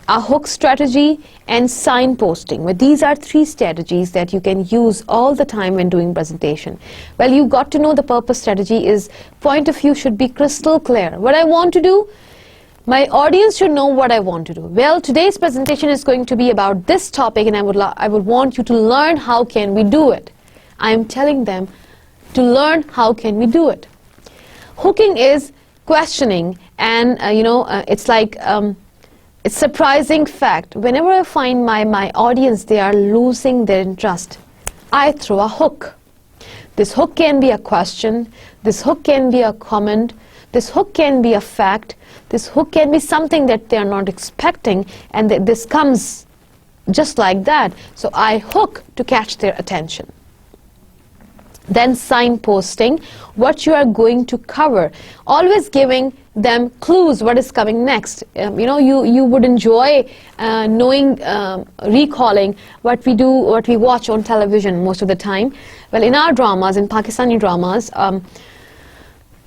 a hook strategy, and signposting. But these are 3 strategies that you can use all the time when doing presentation. Well, you got to know the purpose strategy is point of view should be crystal clear. What I want to do, my audience should know what I want to do. Well, today's presentation is going to be about this topic, and I would want you to learn how can we do it. I am telling them to learn how can we do it. Hooking is questioning, and it's like it's surprising fact. Whenever I find my audience, they are losing their interest, I throw a hook. This hook can be a question, this hook can be a comment, this hook can be a fact, this hook can be something that they are not expecting, and this comes just like that. So I hook to catch their attention. Then signposting, what you are going to cover, always giving them clues what is coming next. You would enjoy knowing, recalling what we watch on television most of the time. Well, in our dramas, in Pakistani dramas,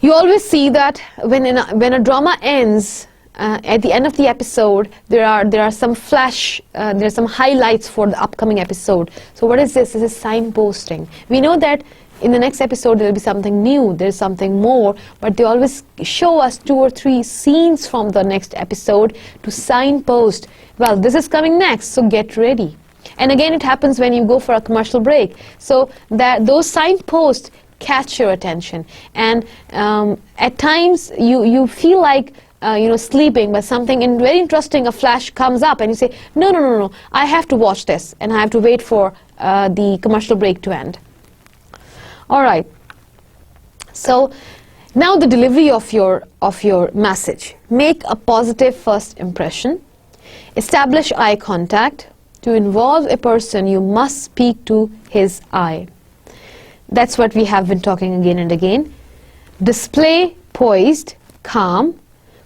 you always see that when a drama ends, at the end of the episode, there are some there are some highlights for the upcoming episode. So what is this? This is signposting. We know that in the next episode there will be something new, there's something more, but they always show us 2 or 3 scenes from the next episode to signpost, well, this is coming next, so get ready. And again, it happens when you go for a commercial break. So that those signposts catch your attention, and at times you feel like sleeping, but something very interesting, a flash comes up, and you say, no, I have to watch this, and I have to wait for the commercial break to end. All right. So now the delivery of your message. Make a positive first impression. Establish eye contact. To involve a person, you must speak to his eye. That's what we have been talking again and again. Display poised, calm,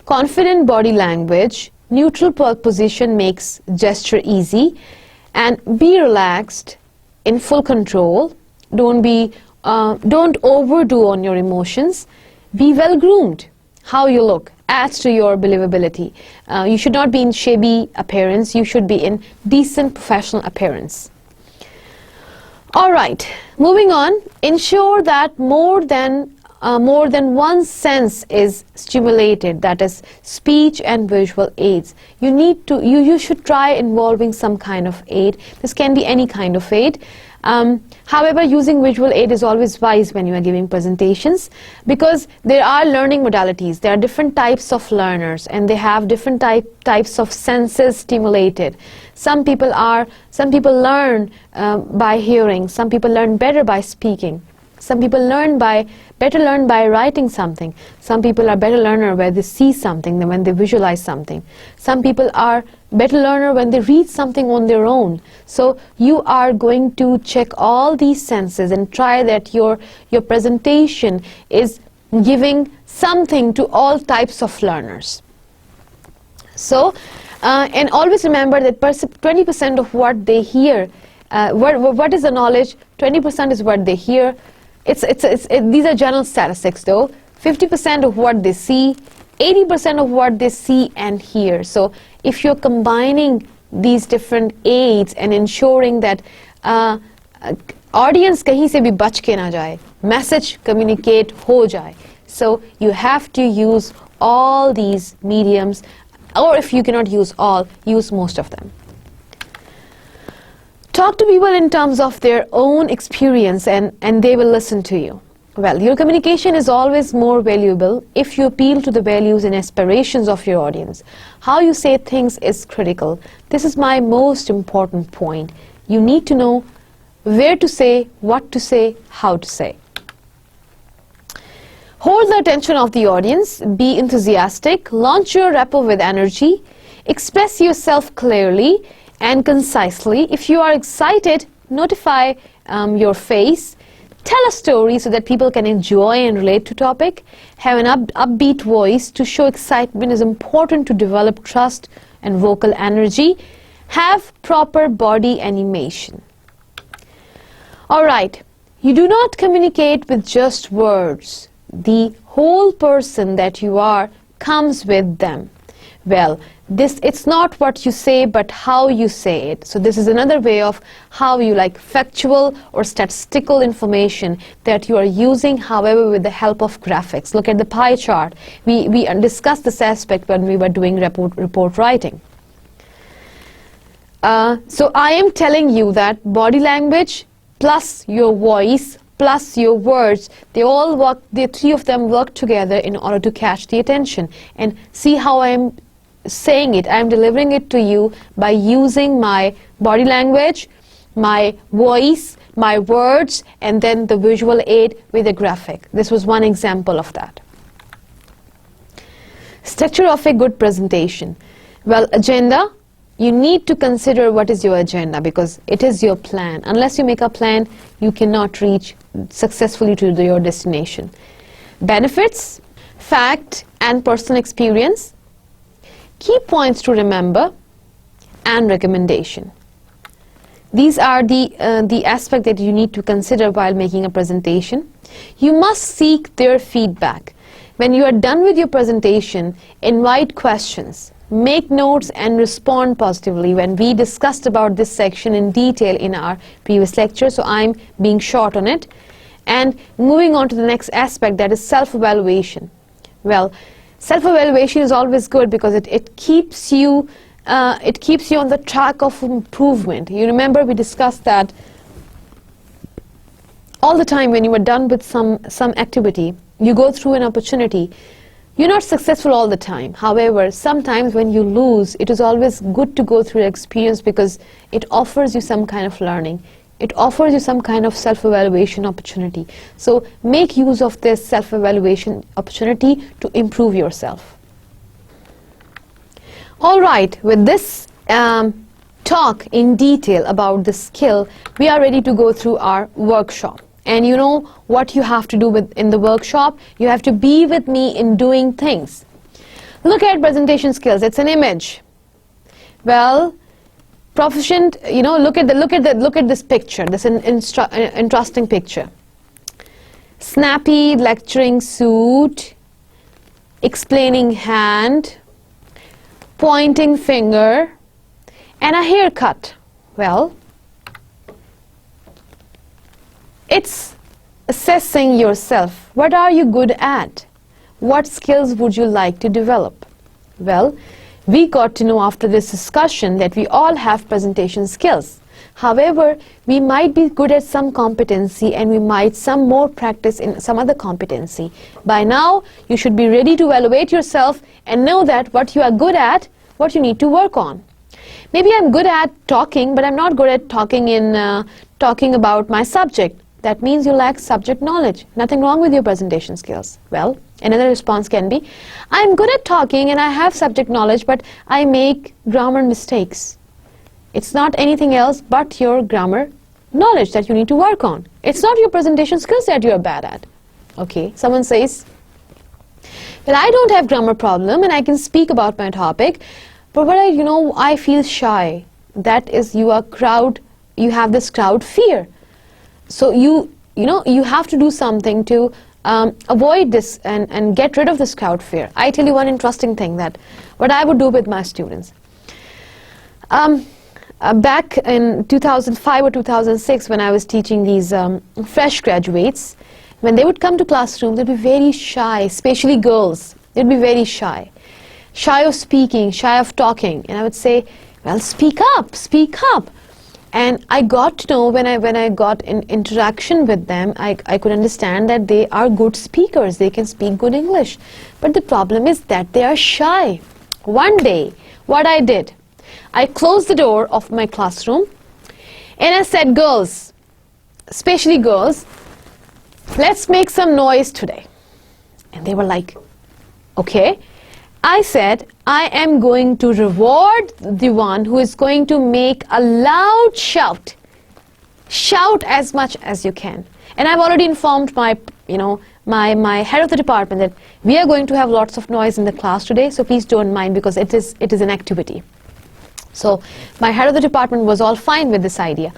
confident body language. Neutral position makes gesture easy, and be relaxed, in full control. Don't overdo on your emotions. Be well groomed. How you look adds to your believability. You should not be in shabby appearance. You should be in decent professional appearance. All right, moving on. Ensure that more than one sense is stimulated, that is speech and visual aids. You should try involving some kind of aid. This can be any kind of aid. However, using visual aid is always wise when you are giving presentations, because there are learning modalities. There are different types of learners, and they have different types of senses stimulated. Some people learn by hearing. Some people learn better by speaking. Some people better learn by writing something. Some people are better learner where they see something than when they visualize something. Some people are better learner when they read something on their own. So you are going to check all these senses and try that your presentation is giving something to all types of learners. So and always remember that 20% of what they hear, what is the knowledge? 20% is what they hear. These are general statistics though. 50% of what they see, 80% of what they see and hear. So if you're combining these different aids and ensuring that audience kahin se bhi bach ke na jaye, message communicate ho jaye. So you have to use all these mediums, or if you cannot use all, use most of them. Talk to people in terms of their own experience, and they will listen to you. Well, your communication is always more valuable if you appeal to the values and aspirations of your audience. How you say things is critical. This is my most important point. You need to know where to say, what to say, how to say. Hold the attention of the audience. Be enthusiastic. Launch your rapport with energy. Express yourself clearly and concisely. If you are excited, notify your face. Tell a story so that people can enjoy and relate to topic. Have an upbeat voice. To show excitement is important to develop trust and vocal energy. Have proper body animation. Alright, you do not communicate with just words. The whole person that you are comes with them. Well, it's not what you say but how you say it. So this is another way of how you like factual or statistical information that you are using, however with the help of graphics. Look at the pie chart. We discussed this aspect when we were doing report writing. So I am telling you that body language plus your voice plus your words, the three of them work together in order to catch the attention. And see how I am saying it. I am delivering it to you by using my body language, my voice, my words, and then the visual aid with a graphic. This was one example of that. Structure of a good presentation. Well, agenda. You need to consider what is your agenda because it is your plan. Unless you make a plan, you cannot reach successfully to your destination. Benefits, fact and personal experience, key points to remember, and recommendation. These are the aspect that you need to consider while making a presentation. You must seek their feedback. When you are done with your presentation, invite questions. Make notes and respond positively. When we discussed about this section in detail in our previous lecture, so I'm being short on it. And moving on to the next aspect, that is self-evaluation. Well, self-evaluation is always good because it keeps you on the track of improvement. You remember we discussed that all the time when you were done with some activity, you go through an opportunity. You're not successful all the time. However, sometimes when you lose, it is always good to go through an experience because it offers you some kind of learning. It offers you some kind of self-evaluation opportunity. So make use of this self-evaluation opportunity to improve yourself. All right, with this talk in detail about the skill, we are ready to go through our workshop. And you know what you have to do in the workshop? You have to be with me in doing things. Look at presentation skills. It's an image. Well, proficient. You know, look at this picture. This interesting picture. Snappy lecturing suit, explaining hand, pointing finger, and a haircut. Well, it's assessing yourself. What are you good at? What skills would you like to develop? Well, we got to know after this discussion that we all have presentation skills. However, we might be good at some competency and we might some more practice in some other competency. By now, you should be ready to evaluate yourself and know that what you are good at, what you need to work on. Maybe I'm good at talking, but I'm not good at talking about my subject. That means you lack subject knowledge. Nothing wrong with your presentation skills. Well, another response can be, I'm good at talking and I have subject knowledge, but I make grammar mistakes. It's not anything else but your grammar knowledge that you need to work on. It's not your presentation skills that you are bad at. Okay, someone says, well, I don't have grammar problem and I can speak about my topic, but I feel shy. That is, you have this crowd fear. So you have to do something to avoid this and get rid of this crowd fear. I tell you one interesting thing, that what I would do with my students. Back in 2005 or 2006, when I was teaching these fresh graduates, when they would come to classroom, they'd be very shy, especially girls. They'd be very shy. Shy of speaking, shy of talking. And I would say, well, speak up, speak up. And I got to know when I got in interaction with them, I could understand that they are good speakers. They can speak good English. But the problem is that they are shy. One day, what I did, I closed the door of my classroom and I said, girls, especially girls, let's make some noise today. And they were like, okay. I said, I am going to reward the one who is going to make a loud shout. Shout as much as you can. And I've already informed my, my head of the department that we are going to have lots of noise in the class today, so please don't mind, because it is an activity. So my head of the department was all fine with this idea.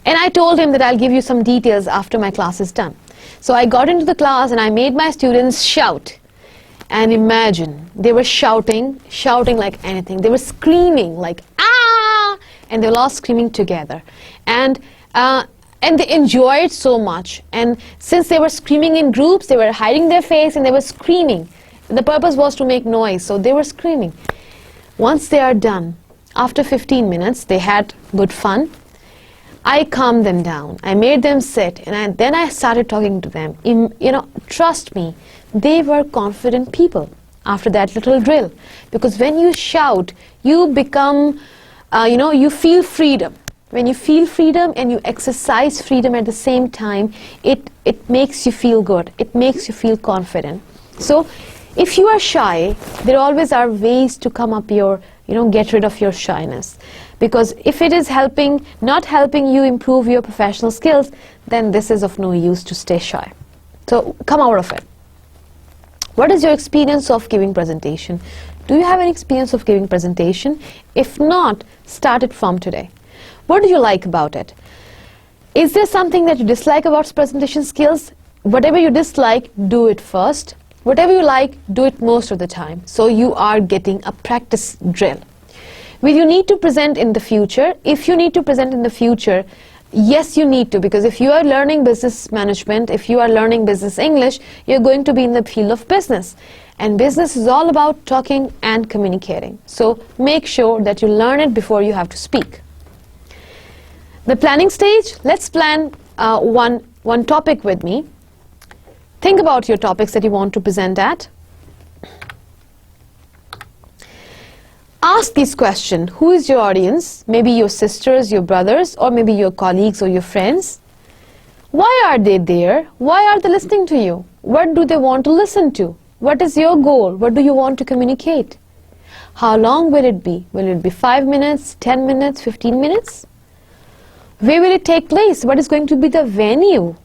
And I told him that I'll give you some details after my class is done. So I got into the class and I made my students shout. And imagine, they were shouting like anything. They were screaming like, ah! And they were all screaming together. And they enjoyed so much. And since they were screaming in groups, they were hiding their face and they were screaming. The purpose was to make noise, so they were screaming. Once they are done, after 15 minutes, they had good fun. I calmed them down. I made them sit, and then I started talking to them. Trust me, they were confident people after that little drill. Because when you shout, you become, you feel freedom. When you feel freedom and you exercise freedom at the same time, it makes you feel good. It makes you feel confident. So if you are shy, there always are ways to come up get rid of your shyness. Because if it is not helping you improve your professional skills, then this is of no use to stay shy. So come out of it. What is your experience of giving presentation? Do you have any experience of giving presentation? If not, start it from today. What do you like about it? Is there something that you dislike about presentation skills? Whatever you dislike, do it first. Whatever you like, do it most of the time. So you are getting a practice drill. Will you need to present in the future? If you need to present in the future, yes, you need to, because if you are learning business management, if you are learning business English, you're going to be in the field of business. And business is all about talking and communicating. So make sure that you learn it before you have to speak. The planning stage, let's plan one topic with me. Think about your topics that you want to present at. Ask this question: who is your audience? Maybe your sisters, your brothers, or maybe your colleagues or your friends. Why are they there? Why are they listening to you? What do they want to listen to? What is your goal? What do you want to communicate? How long will it be? Will it be 5 minutes, 10 minutes, 15 minutes? Where will it take place? What is going to be the venue?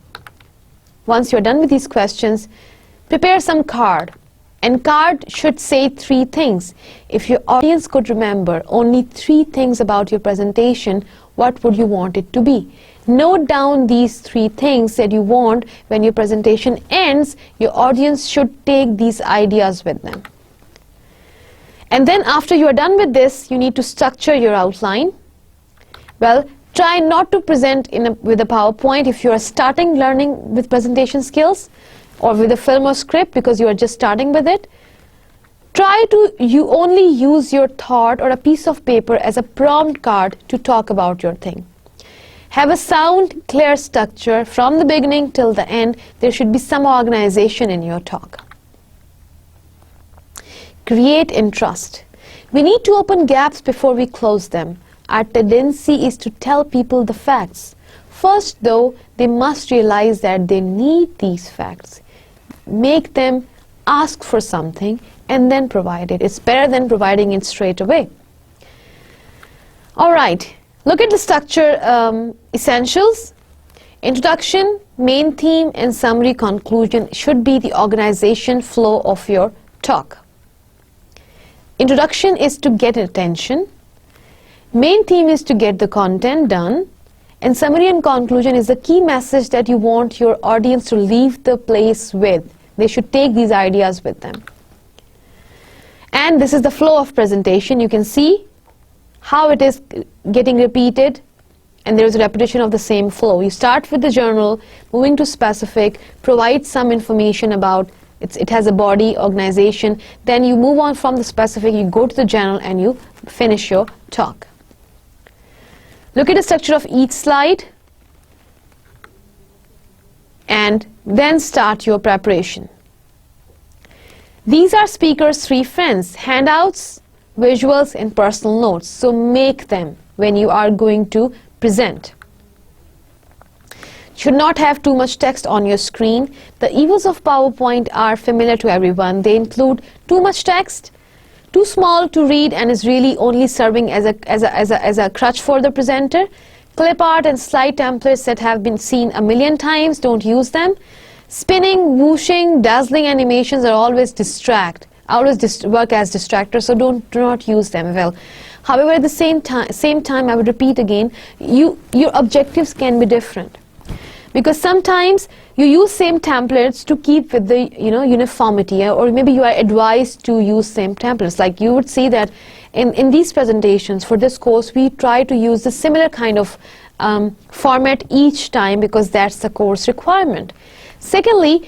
Once you're done with these questions, prepare some card. And card should say 3 things. If your audience could remember only 3 things about your presentation, what would you want it to be? Note down these 3 things that you want. When your presentation ends, your audience should take these ideas with them. And then after you are done with this, you need to structure your outline. Well, try not to present with a PowerPoint if you are starting learning with presentation skills, or with a film or script because you are just starting with it. Try to only use your thought or a piece of paper as a prompt card to talk about your thing. Have a sound, clear structure from the beginning till the end. There should be some organization in your talk. Create interest. We need to open gaps before we close them. Our tendency is to tell people the facts. First, though, they must realize that they need these facts. Make them ask for something and then provide it. It's better than providing it straight away. All right, look at the structure essentials. Introduction, main theme, and summary conclusion should be the organization flow of your talk. Introduction is to get attention. Main theme is to get the content done. And summary and conclusion is the key message that you want your audience to leave the place with. They should take these ideas with them. And this is the flow of presentation. You can see how it is getting repeated, and there is a repetition of the same flow. You start with the general, moving to specific, provide some information about it has a body, organization, then you move on from the specific, you go to the general, and you finish your talk. Look at the structure of each slide and then start your preparation. These are speaker's 3 friends: handouts, visuals, and personal notes. So make them when you are going to present. Should not have too much text on your screen. The evils of PowerPoint are familiar to everyone. They include too much text, too small to read and is really only serving as a crutch for the presenter. Clip art and slide templates that have been seen a million times, don't use them. Spinning, whooshing, dazzling animations are always work as distractors, so do not use them well. However, at the same time, I would repeat again, your objectives can be different. Because sometimes you use same templates to keep with the uniformity, or maybe you are advised to use same templates. Like you would see that in these presentations for this course, we try to use the similar kind of format each time because that's the course requirement. Secondly,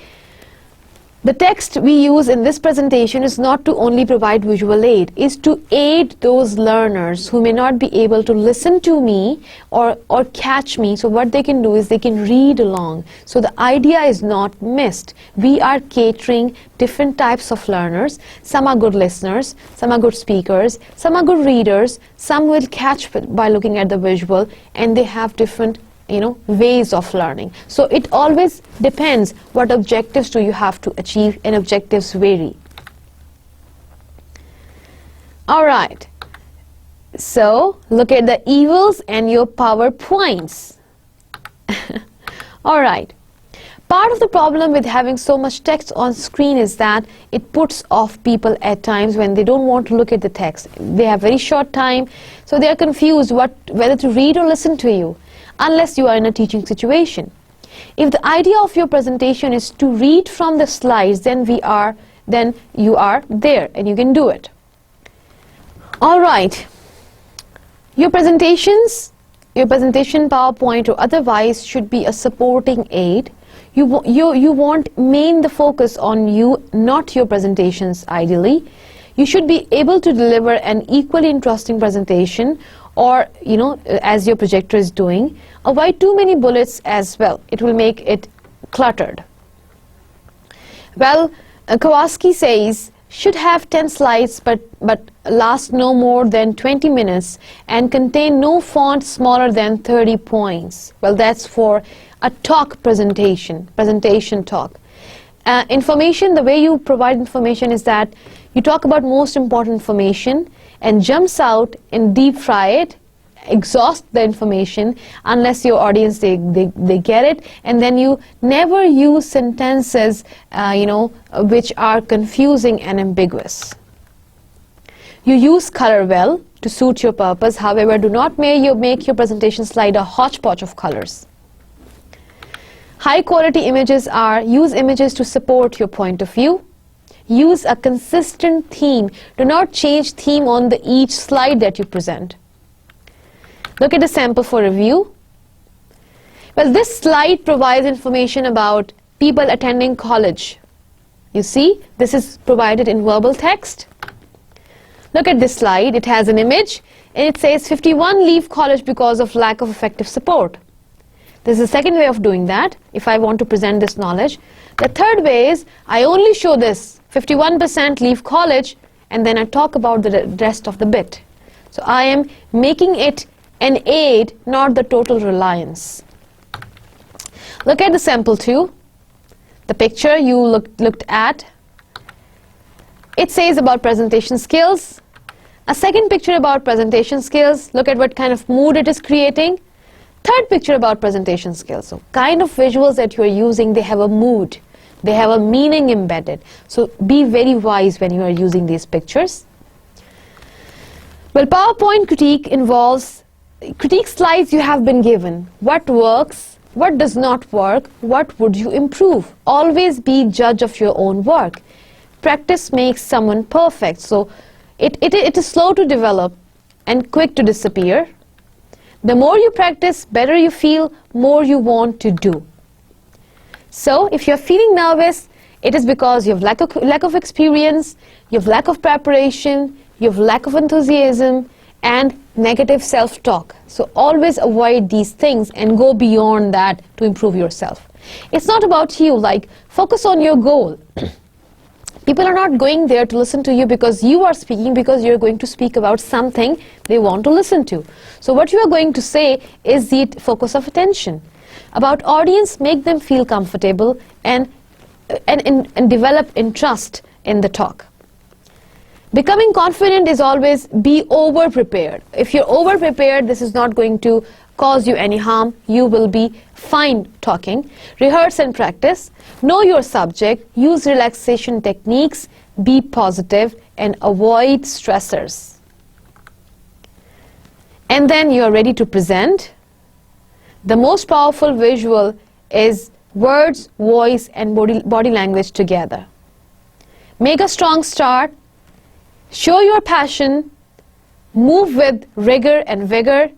the text we use in this presentation is not to only provide visual aid, is to aid those learners who may not be able to listen to me or catch me. So what they can do is they can read along. So the idea is not missed. We are catering different types of learners. Some are good listeners, some are good speakers, some are good readers, some will catch by looking at the visual, and they have different ways of learning. So it always depends what objectives do you have to achieve, and objectives vary. Alright, so look at the evils and your PowerPoints. Alright, part of the problem with having so much text on screen is that it puts off people at times when they don't want to look at the text. They have very short time, so they are confused whether to read or listen to you, unless you are in a teaching situation. If the idea of your presentation is to read from the slides, then you are there and you can do it. All right. Your presentation, PowerPoint or otherwise, should be a supporting aid. You want the focus on you, not your presentations ideally. You should be able to deliver an equally interesting presentation, or as your projector is doing. Avoid too many bullets as well. It will make it cluttered. Well, Kowalski says should have 10 slides but last no more than 20 minutes and contain no font smaller than 30 points. Well, that's for a talk presentation talk. Information, the way you provide information is that you talk about most important information and jumps out and deep fry it, exhaust the information unless your audience they get it, and then you never use sentences which are confusing and ambiguous. You use color well to suit your purpose. However, do not make your presentation slide a hodgepodge of colors. High quality images use images to support your point of view. Use a consistent theme. Do not change theme on each slide that you present. Look at the sample for review. Well, this slide provides information about people attending college. You see, this is provided in verbal text. Look at this slide. It has an image and it says 51 leave college because of lack of effective support. This is the second way of doing that if I want to present this knowledge. The third way is I only show this 51% leave college and then I talk about the rest of the bit. So I am making it an aid, not the total reliance. Look at the sample 2. The picture you looked at. It says about presentation skills. A second picture about presentation skills. Look at what kind of mood it is creating. Third picture about presentation skills. So kind of visuals that you are using, they have a mood. They have a meaning embedded. So be very wise when you are using these pictures. Well, PowerPoint critique involves critique slides you have been given. What works? What does not work? What would you improve? Always be judge of your own work. Practice makes someone perfect. So it is slow to develop and quick to disappear. The more you practice, better you feel, more you want to do. So if you're feeling nervous, it is because you have lack of experience, you have lack of preparation, you have lack of enthusiasm, and negative self-talk. So always avoid these things and go beyond that to improve yourself. It's not about you, like focus on your goal. People are not going there to listen to you because you are speaking, because you're going to speak about something they want to listen to. So what you are going to say is the focus of attention. About audience, make them feel comfortable and develop interest in the talk. Becoming confident is always be over-prepared. If you're over-prepared, this is not going to cause you any harm. You will be fine talking. Rehearse and practice. Know your subject. Use relaxation techniques. Be positive and avoid stressors. And then you're ready to present. The most powerful visual is words, voice, and body language together. Make a strong start. Show your passion. Move with rigor and vigor.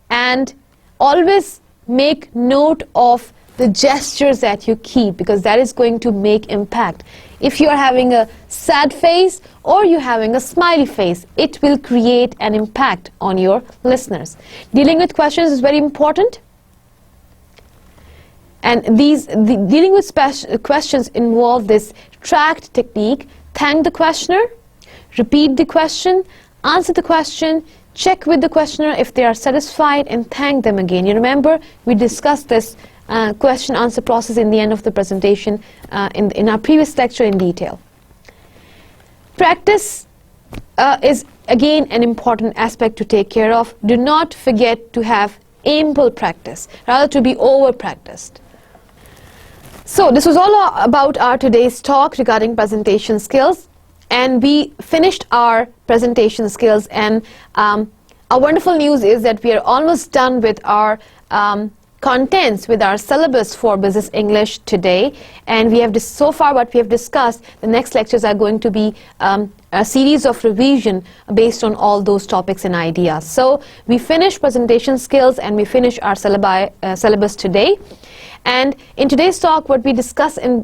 And always make note of the gestures that you keep, because that is going to make impact. If you are having a sad face or you're having a smiley face, it will create an impact on your listeners. Dealing with questions is very important. And dealing with questions involve this tracked technique. Thank the questioner, repeat the question, answer the question, check with the questioner if they are satisfied, and thank them again. You remember we discussed this question answer process in the end of the presentation in our previous lecture in detail. Practice is again an important aspect to take care of. Do not forget to have ample practice, rather to be over practiced. So this was all about our today's talk regarding presentation skills, and we finished our presentation skills, and our wonderful news is that we are almost done with our contents, with our syllabus for Business English today. And we have so far what we have discussed. The next lectures are going to be a series of revision based on all those topics and ideas. So we finish presentation skills and we finish our syllabus today. And in today's talk, what we discuss in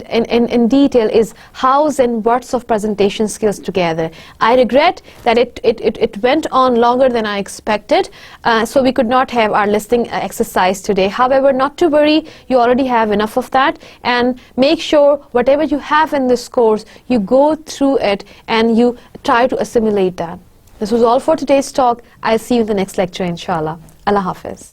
detail is hows and whats of presentation skills together. I regret that it went on longer than I expected, so we could not have our listening exercise today. However, not to worry, you already have enough of that, and make sure whatever you have in this course, you go through it and you try to assimilate that. This was all for today's talk. I'll see you in the next lecture, inshallah. Allah Hafiz.